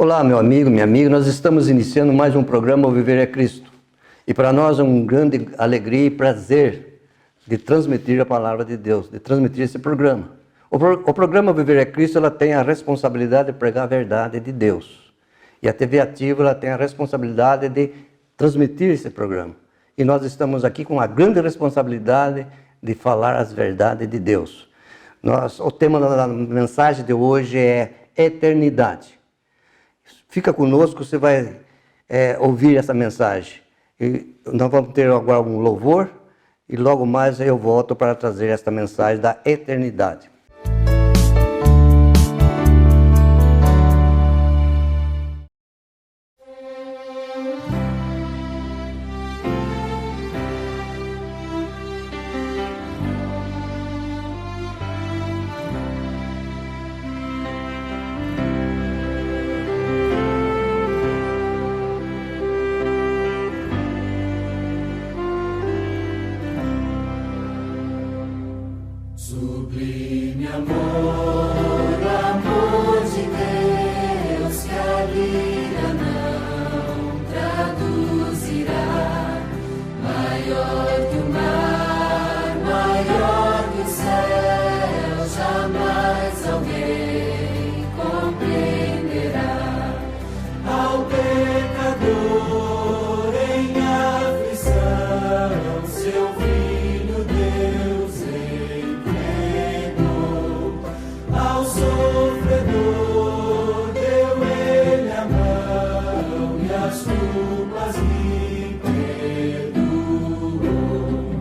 Olá, meu amigo, minha amiga, nós estamos iniciando mais um programa O Viver é Cristo. E para nós é uma grande alegria e prazer de transmitir a palavra de Deus, de transmitir esse programa. O programa O Viver é Cristo, ela tem a responsabilidade de pregar a verdade de Deus. E a TV Ativa, ela tem a responsabilidade de transmitir esse programa. E nós estamos aqui com a grande responsabilidade de falar as verdades de Deus. O tema da mensagem de hoje é eternidade. Fica conosco, você vai ouvir essa mensagem. E nós vamos ter agora um louvor e logo mais eu volto para trazer esta mensagem da eternidade. Sublime amor, amor de Deus que a vida não traduzirá. Maior que o mar, maior que o céu, jamais alguém compreenderá. Ao pecador em aflição, seu Filho Deus ao sofredor deu ele a mão e as culpas lhe perdoou.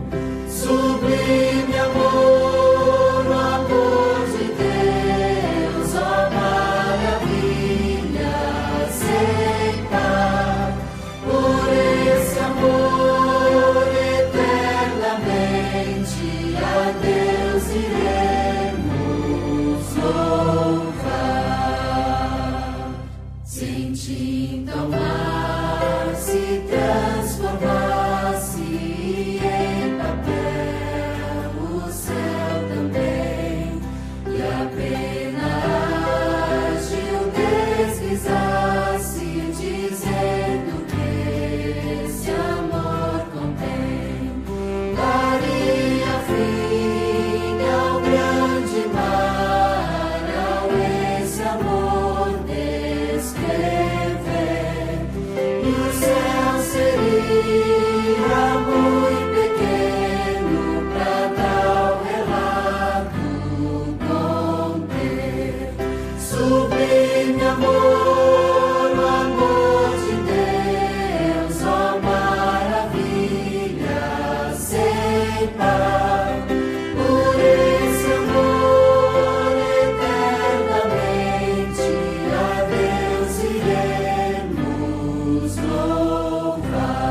Sublime amor, o amor de Deus, ó maravilha sem par. Por esse amor eternamente a Deus iremos louvar. Sentindo ao mar se transformasse em papel, o céu também, e apenas Gil deslizasse, dizendo que esse amor contém, daria fim ao grande mar, ao esse amor descrever, e o céu seria muito pequeno para tal relato conter. Sublime amor, o amor de Deus, ó maravilha sem par. Por esse amor eternamente a Deus iremos louvar.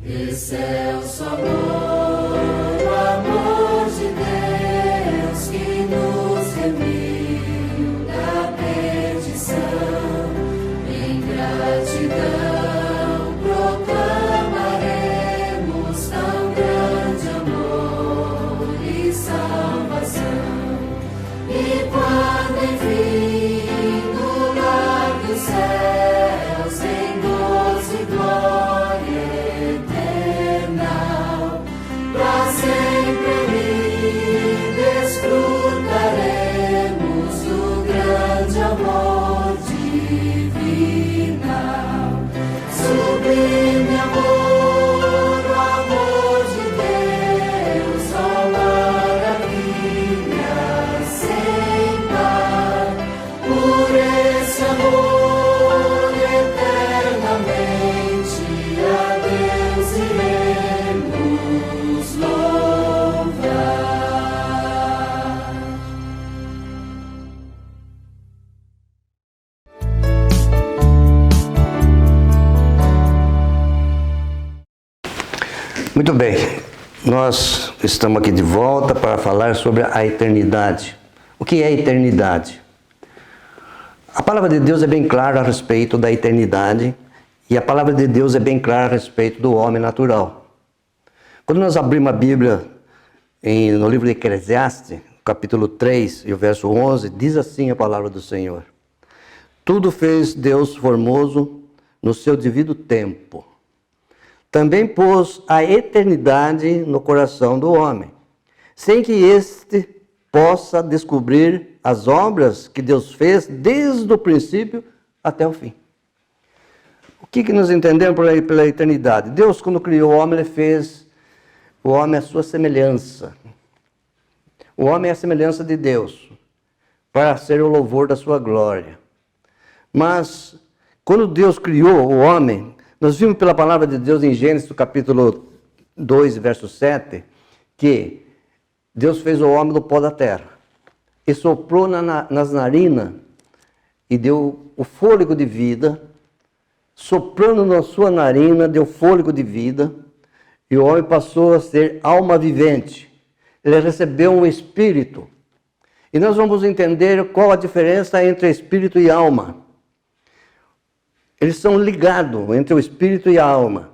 Excelso amor, o amor de Deus que nos remiu da perdição. Em gratidão proclamaremos tão grande amor e salvação. E quando enfim no lar dos céus, em gozo e glória eterna, pra sempre ali desfrutaremos do grande amor divinal. Sublime amor, o amor de Deus, ó maravilha sem par. Por esse amor eternamente a Deus iremos louvar. Muito bem, nós estamos aqui de volta para falar sobre a eternidade. O que é eternidade? A palavra de Deus é bem clara a respeito da eternidade e a palavra de Deus é bem clara a respeito do homem natural. Quando nós abrimos a Bíblia no livro de Eclesiastes, capítulo 3 e o verso 11, diz assim a palavra do Senhor: Tudo fez Deus formoso no seu devido tempo. Também pôs a eternidade no coração do homem, sem que este possa descobrir as obras que Deus fez desde o princípio até o fim. O que nós entendemos pela eternidade? Deus, quando criou o homem, Ele fez o homem à sua semelhança. O homem é a semelhança de Deus, para ser o louvor da sua glória. Mas, quando Deus criou o homem, nós vimos pela palavra de Deus em Gênesis, capítulo 2, verso 7, que Deus fez o homem do pó da terra e soprou nas narinas e deu o fôlego de vida, soprando na sua narina, deu fôlego de vida, e o homem passou a ser alma vivente. Ele recebeu um espírito. E nós vamos entender qual a diferença entre espírito e alma. Eles são ligados entre o espírito e a alma.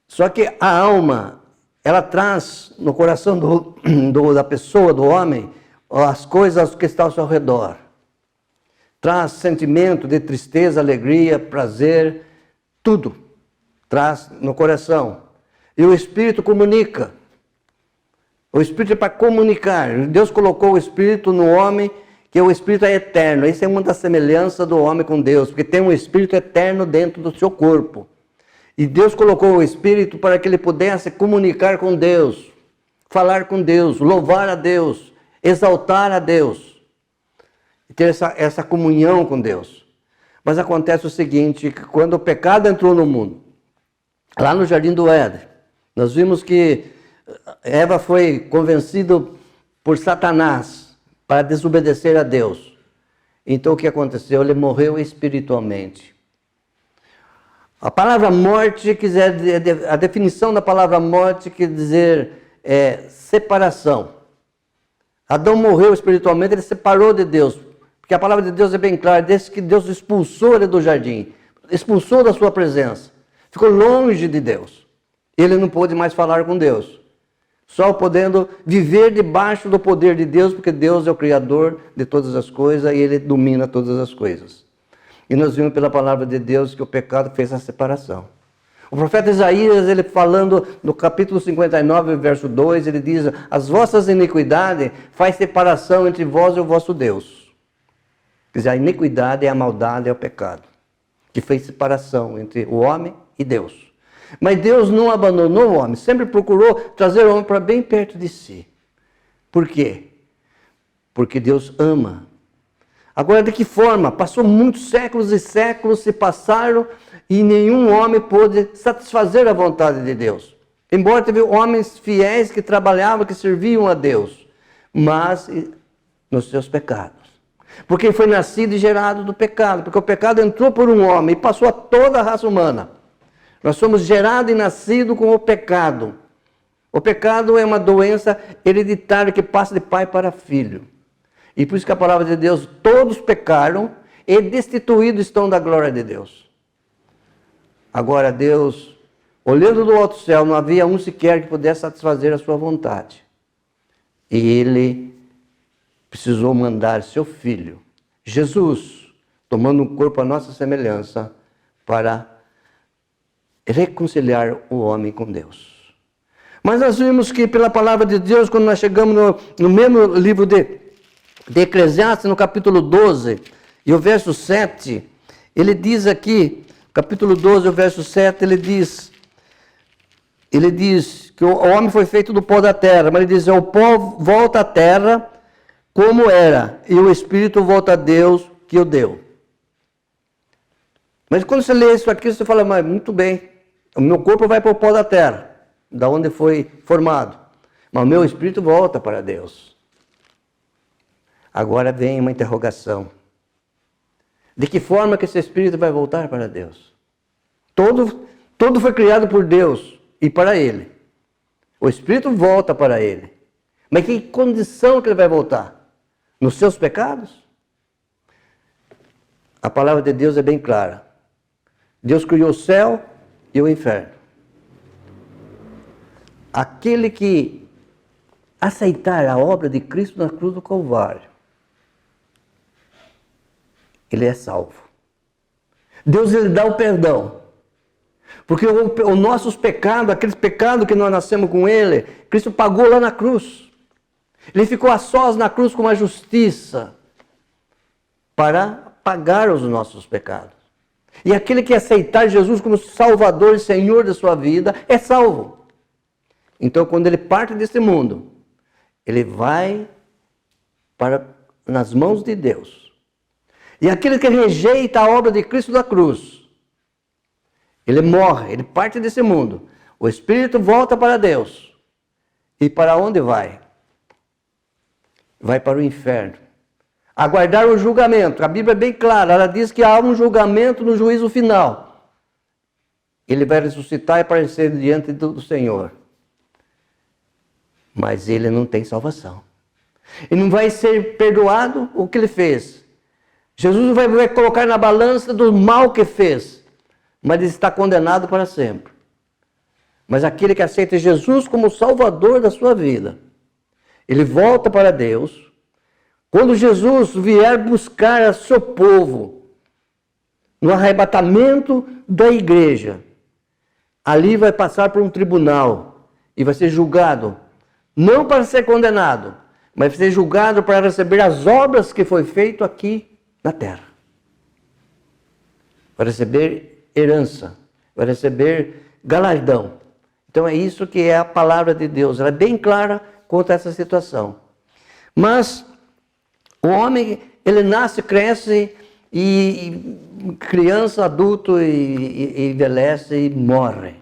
Só que a alma, ela traz no coração da pessoa, do homem, as coisas que estão ao seu redor. Traz sentimento de tristeza, alegria, prazer, tudo. Traz no coração. E o Espírito comunica. O Espírito é para comunicar. Deus colocou o Espírito no homem, que o Espírito é eterno. Essa é uma das semelhanças do homem com Deus, porque tem um Espírito eterno dentro do seu corpo. E Deus colocou o Espírito para que ele pudesse comunicar com Deus, falar com Deus, louvar a Deus, exaltar a Deus. E ter essa comunhão com Deus. Mas acontece o seguinte, que quando o pecado entrou no mundo, lá no Jardim do Éden, nós vimos que Eva foi convencida por Satanás para desobedecer a Deus. Então o que aconteceu? Ele morreu espiritualmente. A palavra morte, a definição da palavra morte quer dizer separação. Adão morreu espiritualmente, ele separou de Deus. Porque a palavra de Deus é bem clara, desde que Deus expulsou ele do jardim, expulsou da sua presença, ficou longe de Deus. Ele não pôde mais falar com Deus. Só podendo viver debaixo do poder de Deus, porque Deus é o Criador de todas as coisas e Ele domina todas as coisas. E nós vimos pela palavra de Deus que o pecado fez a separação. O profeta Isaías, ele falando no capítulo 59, verso 2, ele diz: as vossas iniquidades faz separação entre vós e o vosso Deus. Quer dizer, a iniquidade é a maldade, é o pecado, que fez separação entre o homem e Deus. Mas Deus não abandonou o homem, sempre procurou trazer o homem para bem perto de si. Por quê? Porque Deus ama. Agora, de que forma? Passou muitos séculos e séculos se passaram e nenhum homem pôde satisfazer a vontade de Deus. Embora teve homens fiéis que trabalhavam, que serviam a Deus, mas nos seus pecados. Porque ele foi nascido e gerado do pecado, porque o pecado entrou por um homem e passou a toda a raça humana. Nós somos gerados e nascidos com o pecado. O pecado é uma doença hereditária que passa de pai para filho. E por isso que a palavra de Deus, todos pecaram e destituídos estão da glória de Deus. Agora Deus, olhando do alto céu, não havia um sequer que pudesse satisfazer a sua vontade. E Ele precisou mandar seu Filho, Jesus, tomando um corpo à nossa semelhança, para reconciliar o homem com Deus. Mas nós vimos que pela palavra de Deus, quando nós chegamos no mesmo livro de Eclesiastes, no capítulo 12, e o verso 7, ele diz aqui, capítulo 12, o verso 7, ele diz que o homem foi feito do pó da terra, mas ele diz, o pó volta à terra como era, e o Espírito volta a Deus que o deu. Mas quando você lê isso aqui, você fala, mas muito bem, o meu corpo vai para o pó da terra, da onde foi formado. Mas o meu espírito volta para Deus. Agora vem uma interrogação. De que forma que esse espírito vai voltar para Deus? Todo foi criado por Deus e para Ele. O espírito volta para Ele. Mas que condição que ele vai voltar? Nos seus pecados? A palavra de Deus é bem clara. Deus criou o céu e o inferno. Aquele que aceitar a obra de Cristo na cruz do Calvário, ele é salvo. Deus ele dá o perdão. Porque os nossos pecados, aqueles pecados que nós nascemos com ele, Cristo pagou lá na cruz. Ele ficou a sós na cruz com a justiça para pagar os nossos pecados. E aquele que aceitar Jesus como Salvador e Senhor da sua vida é salvo. Então, quando ele parte desse mundo, ele vai nas mãos de Deus. E aquele que rejeita a obra de Cristo da cruz, ele morre, ele parte desse mundo. O Espírito volta para Deus. E para onde vai? Vai para o inferno. Aguardar o julgamento. A Bíblia é bem clara, ela diz que há um julgamento no juízo final. Ele vai ressuscitar e aparecer diante do Senhor. Mas ele não tem salvação. Ele não vai ser perdoado o que ele fez. Jesus vai colocar na balança do mal que fez. Mas ele está condenado para sempre. Mas aquele que aceita Jesus como Salvador da sua vida, ele volta para Deus. Quando Jesus vier buscar o seu povo, no arrebatamento da igreja, ali vai passar por um tribunal e vai ser julgado, não para ser condenado, mas vai ser julgado para receber as obras que foi feito aqui na terra. Vai receber herança, vai receber galardão. Então é isso que é a palavra de Deus. Ela é bem clara quanto a essa situação. Mas o homem, ele nasce, cresce, e criança, adulto, e envelhece e morre.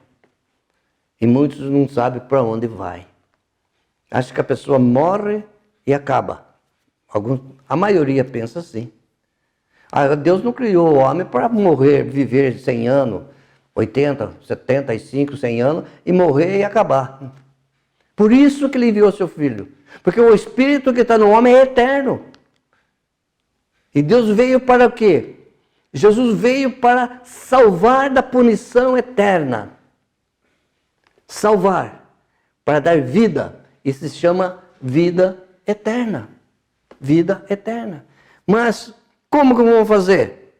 E muitos não sabem para onde vai. Acho que a pessoa morre e acaba. A maioria pensa assim. Deus não criou o homem para morrer, viver 100 anos, 80, 75, 100 anos, e morrer e acabar. Por isso que ele enviou seu filho. Porque o Espírito que está no homem é eterno. E Deus veio para o quê? Jesus veio para salvar da punição eterna. Salvar. Para dar vida. Isso se chama vida eterna. Vida eterna. Mas como que vamos fazer?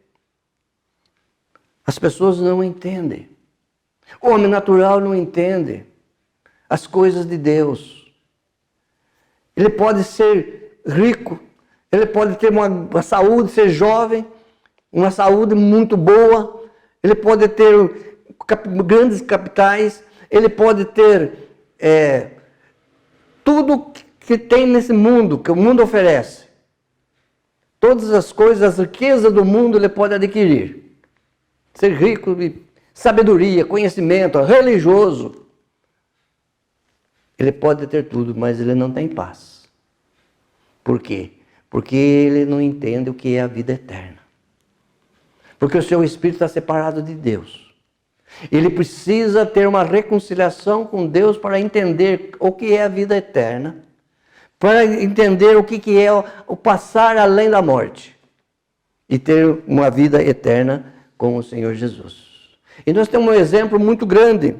As pessoas não entendem. O homem natural não entende as coisas de Deus. Ele pode ser rico, ele pode ter uma saúde, ser jovem, uma saúde muito boa, ele pode ter grandes capitais, ele pode ter tudo que tem nesse mundo, que o mundo oferece. Todas as coisas, as riquezas do mundo ele pode adquirir. Ser rico de sabedoria, conhecimento, religioso. Ele pode ter tudo, mas ele não tem paz. Por quê? Porque ele não entende o que é a vida eterna. Porque o seu espírito está separado de Deus. Ele precisa ter uma reconciliação com Deus para entender o que é a vida eterna. Para entender o que é o passar além da morte. E ter uma vida eterna com o Senhor Jesus. E nós temos um exemplo muito grande.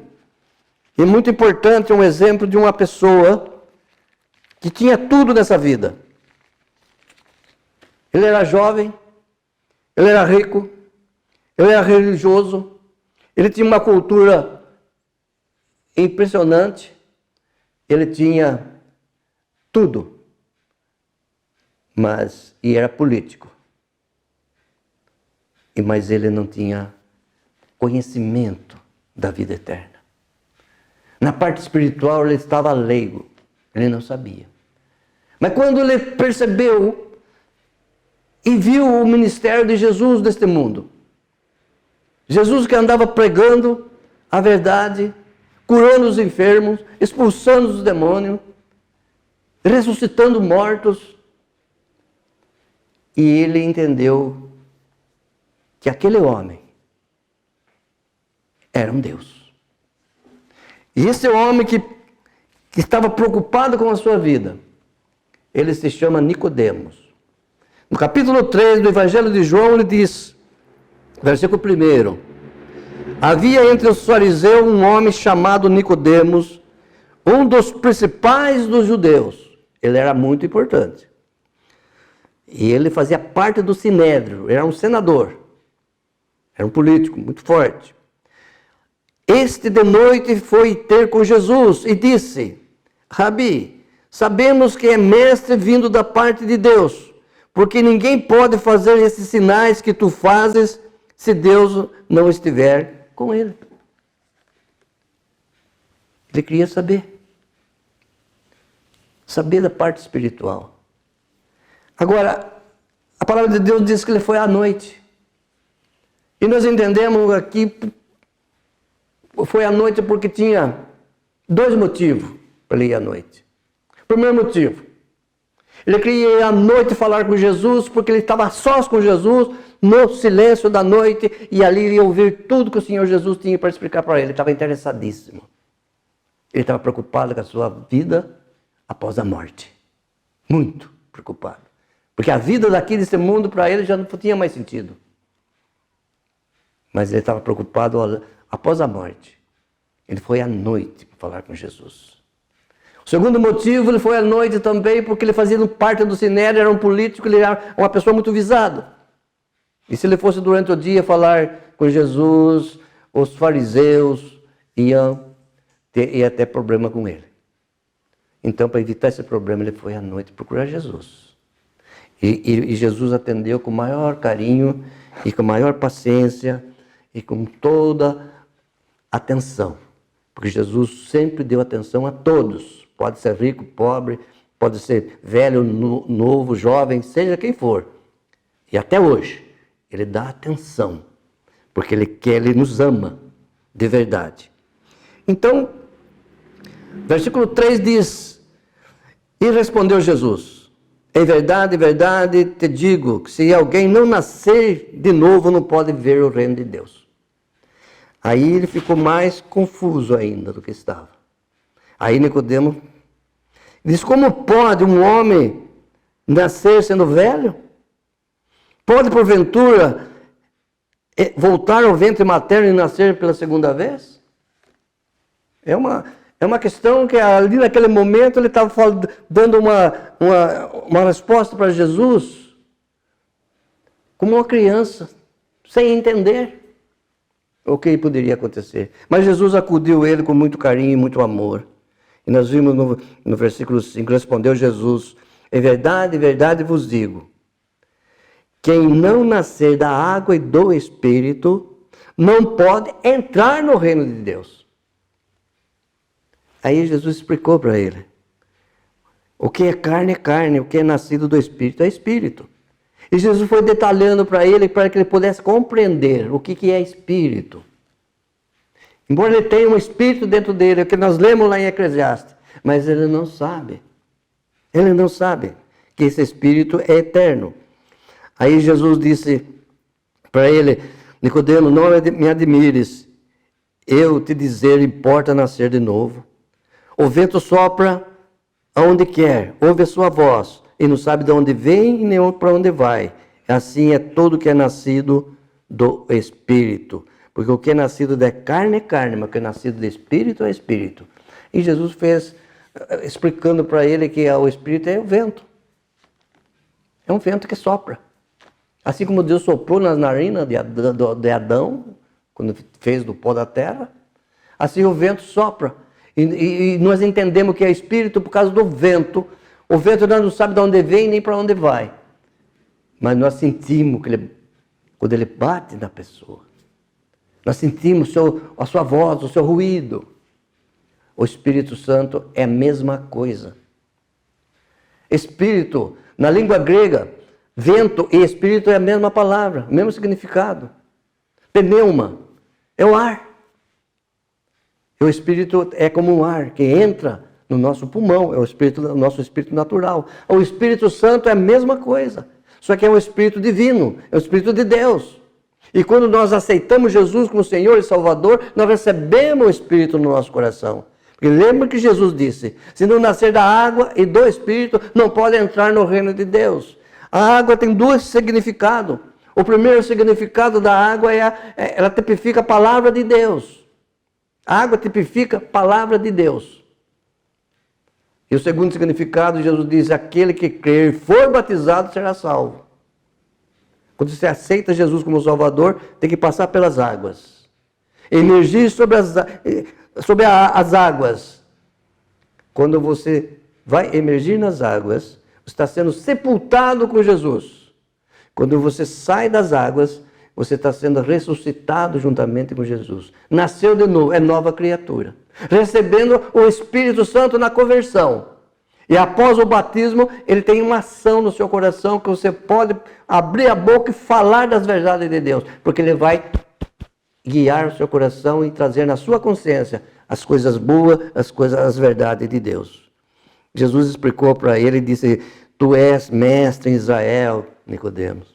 E muito importante, um exemplo de uma pessoa que tinha tudo nessa vida. Ele era jovem, ele era rico, ele era religioso, ele tinha uma cultura impressionante, ele tinha tudo, e era político. Mas ele não tinha conhecimento da vida eterna. Na parte espiritual ele estava leigo, ele não sabia. Mas quando ele percebeu e viu o ministério de Jesus neste mundo, Jesus que andava pregando a verdade, curando os enfermos, expulsando os demônios, ressuscitando mortos, e ele entendeu que aquele homem era um Deus. E esse homem que estava preocupado com a sua vida, ele se chama Nicodemos. No capítulo 3 do Evangelho de João, ele diz, versículo 1, havia entre os fariseus um homem chamado Nicodemos, um dos principais dos judeus. Ele era muito importante. E ele fazia parte do Sinédrio, era um senador, era um político muito forte. Este de noite foi ter com Jesus e disse: Rabi, sabemos que é mestre vindo da parte de Deus, porque ninguém pode fazer esses sinais que tu fazes se Deus não estiver com ele. Ele queria saber da parte espiritual. Agora, a palavra de Deus diz que ele foi à noite. E nós entendemos aqui, foi à noite porque tinha dois motivos para ele ir à noite. Primeiro motivo, ele queria ir à noite falar com Jesus, porque ele estava sós com Jesus, no silêncio da noite, e ali ele ia ouvir tudo que o Senhor Jesus tinha para explicar para ele. Ele estava interessadíssimo. Ele estava preocupado com a sua vida após a morte. Muito preocupado. Porque a vida daqui desse mundo para ele já não tinha mais sentido. Mas ele estava preocupado após a morte. Ele foi à noite para falar com Jesus. O segundo motivo, ele foi à noite também porque ele fazia parte do Sinédrio, era um político, ele era uma pessoa muito visada. E se ele fosse durante o dia falar com Jesus, os fariseus ia ter problema com ele. Então, para evitar esse problema, ele foi à noite procurar Jesus. E Jesus atendeu com maior carinho e com maior paciência e com toda atenção. Porque Jesus sempre deu atenção a todos. Pode ser rico, pobre, pode ser velho, novo, jovem, seja quem for. E até hoje, ele dá atenção. Porque ele nos ama de verdade. Então, versículo 3 diz: E respondeu Jesus: Em verdade, te digo que se alguém não nascer de novo, não pode ver o reino de Deus. Aí ele ficou mais confuso ainda do que estava. Aí Nicodemo diz: Como pode um homem nascer sendo velho? Pode, porventura, voltar ao ventre materno e nascer pela segunda vez? É uma questão que ali naquele momento ele estava dando uma resposta para Jesus como uma criança, sem entender o que poderia acontecer. Mas Jesus acudiu ele com muito carinho e muito amor. E nós vimos no versículo 5, respondeu Jesus: Em verdade vos digo, quem não nascer da água e do Espírito não pode entrar no reino de Deus. Aí Jesus explicou para ele: o que é carne, o que é nascido do Espírito é Espírito. E Jesus foi detalhando para ele que ele pudesse compreender o que é Espírito. Embora ele tenha um Espírito dentro dele, é o que nós lemos lá em Eclesiastes, mas ele não sabe. Ele não sabe que esse Espírito é eterno. Aí Jesus disse para ele: Nicodemo, não me admires, eu te dizer, importa nascer de novo. O vento sopra aonde quer, ouve a sua voz, e não sabe de onde vem e nem para onde vai. Assim é todo que é nascido do Espírito. Porque o que é nascido da carne é carne, mas o que é nascido do Espírito é Espírito. E Jesus fez, explicando para ele que o Espírito é o vento. É um vento que sopra. Assim como Deus soprou nas narinas de Adão, quando fez do pó da terra, assim o vento sopra. E nós entendemos que é Espírito por causa do vento. O vento nós não sabe de onde vem nem para onde vai. Mas nós sentimos que quando ele bate na pessoa. Nós sentimos a sua voz, o seu ruído. O Espírito Santo é a mesma coisa. Espírito, na língua grega, vento e espírito é a mesma palavra, o mesmo significado. Pneuma é o ar. E o espírito é como um ar que entra no nosso pulmão, é o nosso espírito natural. O Espírito Santo é a mesma coisa, só que é um espírito divino, é o Espírito de Deus. E quando nós aceitamos Jesus como Senhor e Salvador, nós recebemos o Espírito no nosso coração. Porque lembra que Jesus disse: se não nascer da água e do Espírito, não pode entrar no reino de Deus. A água tem dois significados. O primeiro significado da água ela tipifica a palavra de Deus. A água tipifica a palavra de Deus. E o segundo significado, Jesus diz, aquele que crer e for batizado será salvo. Quando você aceita Jesus como Salvador, tem que passar pelas águas. Emergir sobre as águas. Quando você vai emergir nas águas, você está sendo sepultado com Jesus. Quando você sai das águas, você está sendo ressuscitado juntamente com Jesus. Nasceu de novo, é nova criatura. Recebendo o Espírito Santo na conversão. E após o batismo, ele tem uma ação no seu coração que você pode abrir a boca e falar das verdades de Deus. Porque ele vai guiar o seu coração e trazer na sua consciência as coisas boas, as verdades de Deus. Jesus explicou para ele e disse, tu és mestre em Israel, Nicodemos,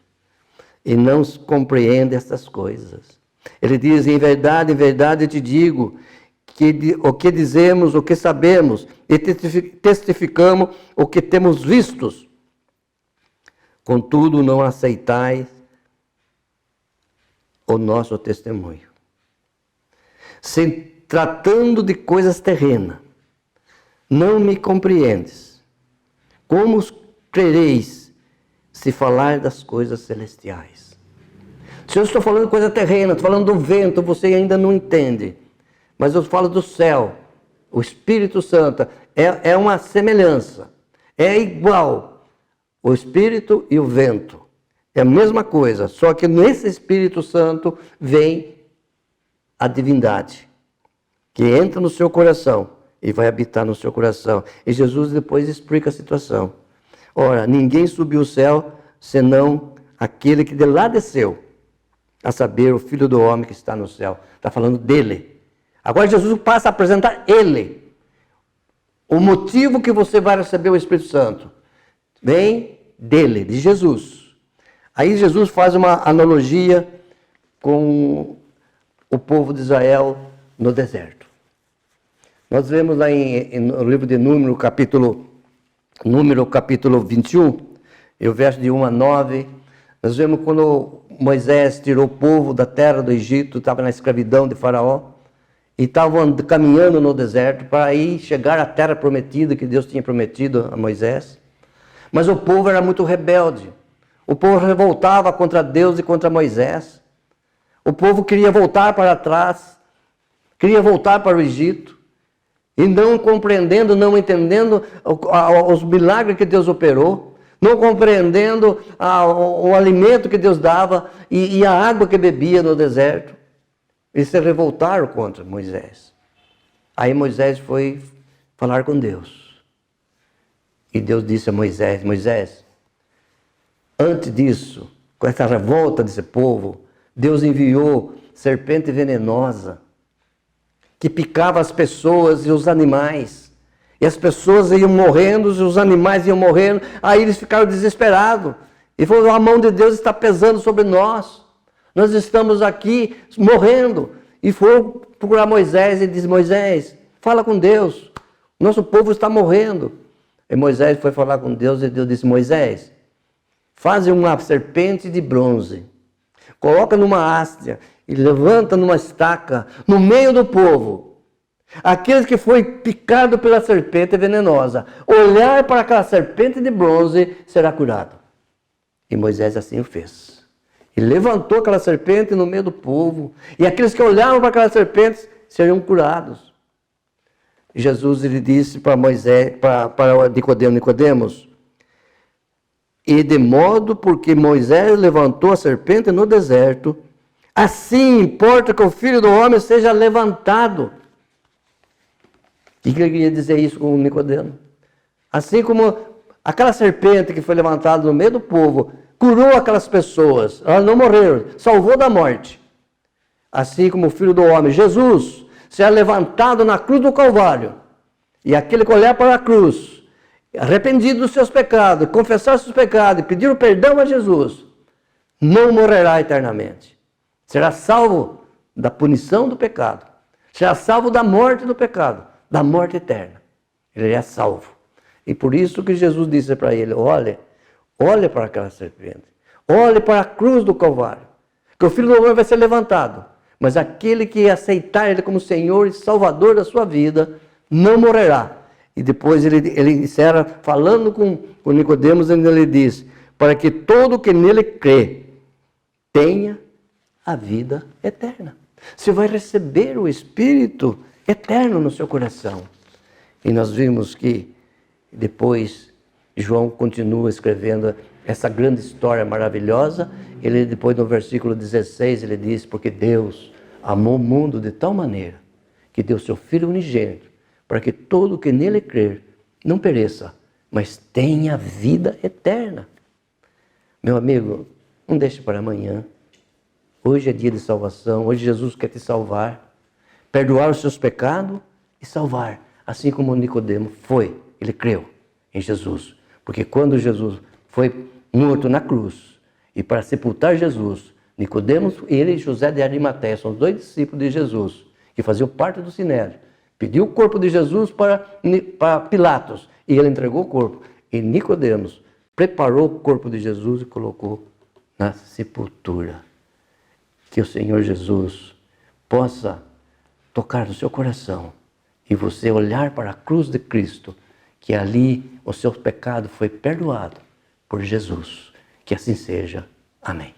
e não compreende estas coisas. Ele diz, em verdade eu te digo, que o que dizemos, o que sabemos, e testificamos o que temos vistos. Contudo, não aceitais o nosso testemunho. Se tratando de coisas terrenas, não me compreendes. Como crereis se falar das coisas celestiais? Se eu estou falando de coisa terrena, estou falando do vento, você ainda não entende. Mas eu falo do céu, o Espírito Santo, é uma semelhança, é igual o Espírito e o vento. É a mesma coisa, só que nesse Espírito Santo vem a divindade, que entra no seu coração e vai habitar no seu coração. E Jesus depois explica a situação. Ora, ninguém subiu ao céu, senão aquele que de lá desceu, a saber, o Filho do Homem que está no céu. Está falando dele. Agora Jesus passa a apresentar ele. O motivo que você vai receber o Espírito Santo vem dele, de Jesus. Aí Jesus faz uma analogia com o povo de Israel no deserto. Nós vemos lá no livro de Número, capítulo 21, e o verso de 1 a 9, nós vemos quando Moisés tirou o povo da terra do Egito, estava na escravidão de Faraó, e estavam caminhando no deserto para ir chegar à terra prometida que Deus tinha prometido a Moisés. Mas o povo era muito rebelde. O povo revoltava contra Deus e contra Moisés. O povo queria voltar para trás, queria voltar para o Egito. E não compreendendo, não entendendo os milagres que Deus operou, não compreendendo o alimento que Deus dava e a água que bebia no deserto. Eles se revoltaram contra Moisés. Aí Moisés foi falar com Deus. E Deus disse a Moisés, Moisés, antes disso, com essa revolta desse povo, Deus enviou serpente venenosa, que picava as pessoas e os animais. E as pessoas iam morrendo, e os animais iam morrendo. Aí eles ficaram desesperados. E falaram, a mão de Deus está pesando sobre nós. Nós estamos aqui morrendo. E foram procurar Moisés e diz, Moisés, fala com Deus. Nosso povo está morrendo. E Moisés foi falar com Deus e Deus disse, Moisés, faz uma serpente de bronze. Coloca numa haste e levanta numa estaca no meio do povo. Aquele que foi picado pela serpente venenosa, olhar para aquela serpente de bronze, será curado. E Moisés assim o fez. E levantou aquela serpente no meio do povo. E aqueles que olhavam para aquelas serpentes seriam curados. E Jesus ele disse para Moisés, para Nicodemos, e de modo porque Moisés levantou a serpente no deserto, assim importa que o Filho do Homem seja levantado. O que ele queria dizer isso com Nicodemo? Assim como aquela serpente que foi levantada no meio do povo, curou aquelas pessoas, elas não morreram, salvou da morte. Assim como o Filho do Homem, Jesus, será levantado na cruz do Calvário. E aquele que olhar para a cruz, arrependido dos seus pecados, confessar os seus pecados e pedir o perdão a Jesus, não morrerá eternamente. Será salvo da punição do pecado. Será salvo da morte do pecado, da morte eterna. Ele é salvo. E por isso que Jesus disse para ele, olhe para aquela serpente. Olhe para a cruz do Calvário. Que o Filho do Homem vai ser levantado. Mas aquele que aceitar Ele como Senhor e Salvador da sua vida, não morrerá. E depois ele encerra falando com Nicodemos, onde ele diz, para que todo que nele crê tenha a vida eterna. Você vai receber o Espírito eterno no seu coração. E nós vimos que depois João continua escrevendo essa grande história maravilhosa. Ele depois no versículo 16 ele diz, porque Deus amou o mundo de tal maneira que deu seu Filho unigênito, para que todo que nele crer não pereça, mas tenha vida eterna. Meu amigo, não deixe para amanhã. Hoje é dia de salvação, hoje Jesus quer te salvar, perdoar os seus pecados e salvar, assim como Nicodemo foi, ele creu em Jesus. Porque quando Jesus foi morto na cruz, e para sepultar Jesus, Nicodemos, ele e José de Arimateia, são os 2 discípulos de Jesus, que faziam parte do Sinédrio, pediu o corpo de Jesus para Pilatos, e ele entregou o corpo. E Nicodemos preparou o corpo de Jesus e colocou na sepultura. Que o Senhor Jesus possa tocar no seu coração e você olhar para a cruz de Cristo, que ali o seu pecado foi perdoado por Jesus. Que assim seja. Amém.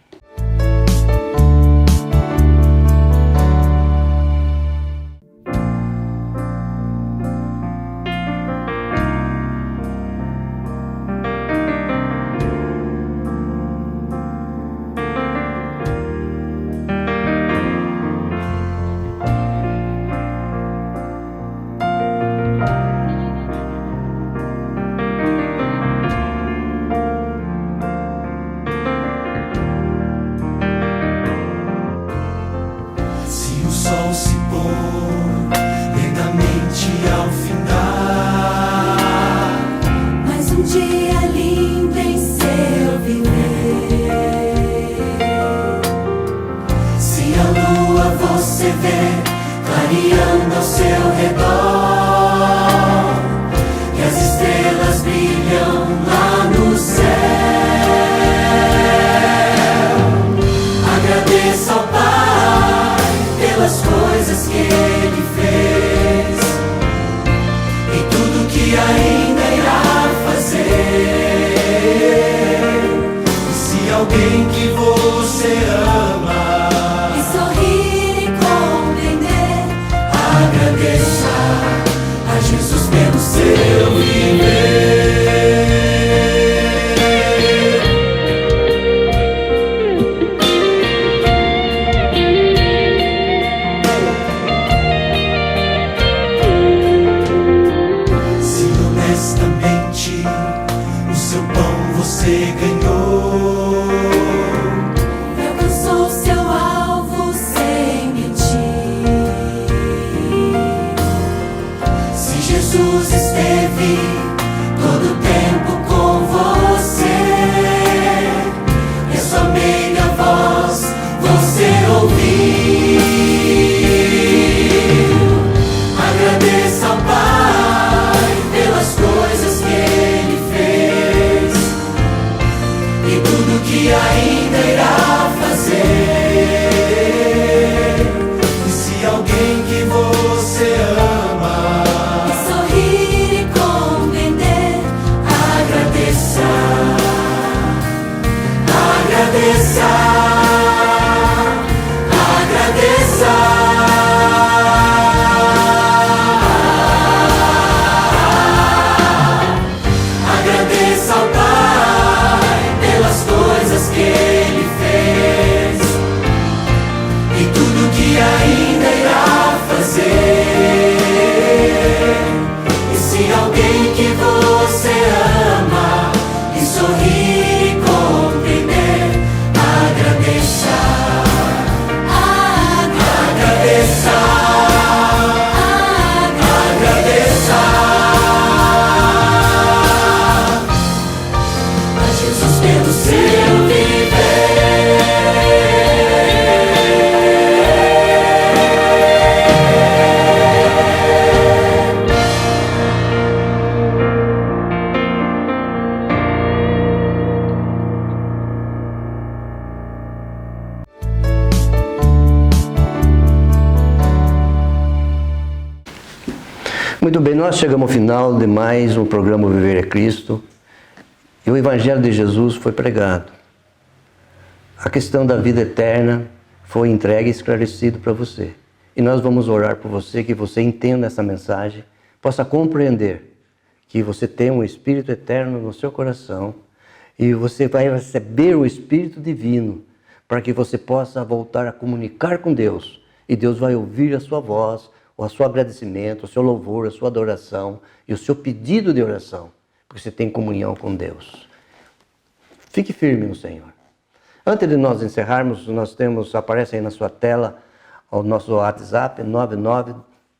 Sorrir e compreender, agradecer. Muito bem, nós chegamos ao final de mais um programa Viver é Cristo. E o Evangelho de Jesus foi pregado. A questão da vida eterna foi entregue e esclarecido para você. E nós vamos orar por você, que você entenda essa mensagem, possa compreender que você tem um Espírito eterno no seu coração e você vai receber o Espírito Divino para que você possa voltar a comunicar com Deus. E Deus vai ouvir a sua voz, o seu agradecimento, o seu louvor, a sua adoração e o seu pedido de oração, porque você tem comunhão com Deus. Fique firme no Senhor. Antes de nós encerrarmos, aparece aí na sua tela o nosso WhatsApp, 99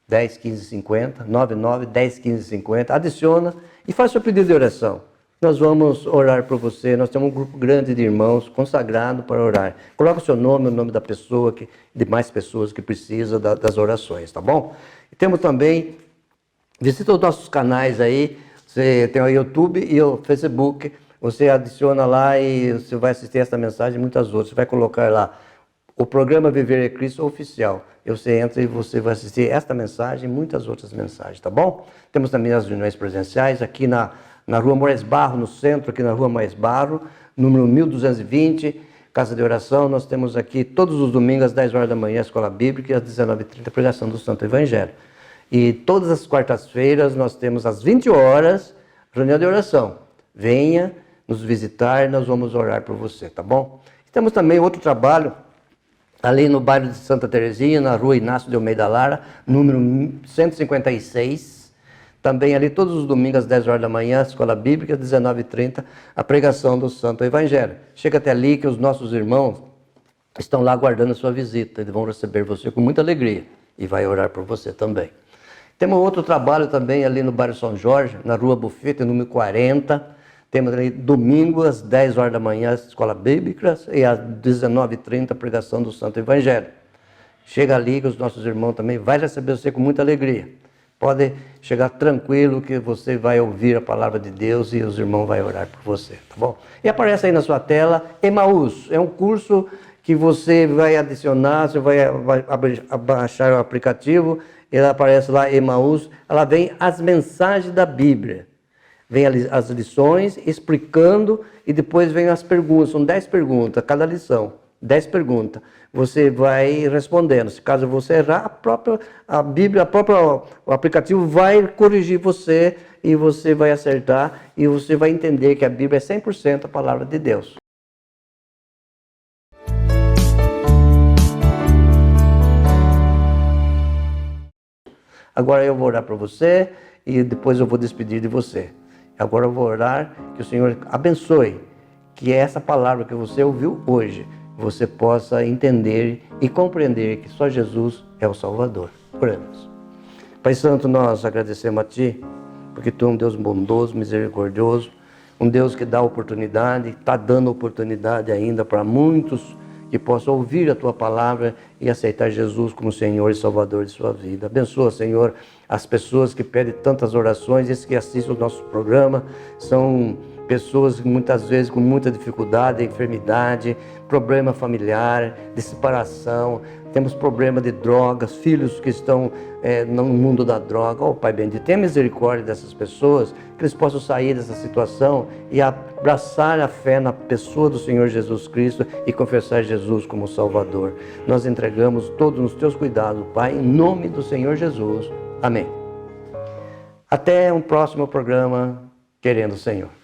10 15 50, 99 10 15 50. Adiciona e faz seu pedido de oração. Nós vamos orar por você. Nós temos um grupo grande de irmãos consagrado para orar. Coloca o seu nome, o nome da pessoa, de mais pessoas que precisam das orações, tá bom? E temos também, visita os nossos canais aí. Você tem o YouTube e o Facebook. Você adiciona lá e você vai assistir essa mensagem e muitas outras. Você vai colocar lá o programa Viver é Cristo Oficial. E você entra e você vai assistir esta mensagem e muitas outras mensagens, tá bom? Temos também as reuniões presenciais aqui na Rua Moraes Barro, no centro, aqui na Rua Moraes Barro, número 1220, Casa de Oração. Nós temos aqui todos os domingos às 10 horas da manhã, a Escola Bíblica, e às 19h30, pregação do Santo Evangelho. E todas as quartas-feiras nós temos às 20 horas, reunião de oração. Venha nos visitar, nós vamos orar por você, tá bom? E temos também outro trabalho ali no bairro de Santa Terezinha, na Rua Inácio de Almeida Lara, número 156. Também ali todos os domingos às 10 horas da manhã, a Escola Bíblica, às 19h30, a pregação do Santo Evangelho. Chega até ali que os nossos irmãos estão lá aguardando a sua visita. Eles vão receber você com muita alegria e vai orar por você também. Temos outro trabalho também ali no bairro São Jorge, na Rua Bufete, número 40. Temos ali domingo às 10 horas da manhã, a Escola Bíblica, e às 19h30, a pregação do Santo Evangelho. Chega ali que os nossos irmãos também vai receber você com muita alegria. Pode chegar tranquilo que você vai ouvir a palavra de Deus e os irmãos vão orar por você, tá bom? E aparece aí na sua tela, Emaús. É um curso que você vai adicionar, você vai baixar o aplicativo, ela aparece lá, Emaús. Ela vem as mensagens da Bíblia. Vem as lições explicando e depois vem as perguntas. São 10 perguntas, cada lição. 10 perguntas. Você vai respondendo. Se caso você errar, a Bíblia, o aplicativo vai corrigir você e você vai acertar e você vai entender que a Bíblia é 100% a palavra de Deus. Agora eu vou orar para você e depois eu vou despedir de você. Agora eu vou orar que o Senhor abençoe, que essa palavra que você ouviu hoje, você possa entender e compreender que só Jesus é o Salvador. Oremos. Pai Santo, nós agradecemos a Ti, porque Tu é um Deus bondoso, misericordioso, um Deus que dá oportunidade, está dando oportunidade ainda para muitos que possam ouvir a Tua palavra e aceitar Jesus como Senhor e Salvador de sua vida. Abençoa, Senhor, as pessoas que pedem tantas orações, esses que assistem o nosso programa, são pessoas muitas vezes com muita dificuldade, enfermidade, problema familiar, de separação, temos problema de drogas, filhos que estão no mundo da droga. Oh, Pai bendito, tenha misericórdia dessas pessoas, que eles possam sair dessa situação e abraçar a fé na pessoa do Senhor Jesus Cristo e confessar Jesus como Salvador. Nós entregamos todos nos Teus cuidados, Pai, em nome do Senhor Jesus. Amém. Até um próximo programa, querendo o Senhor.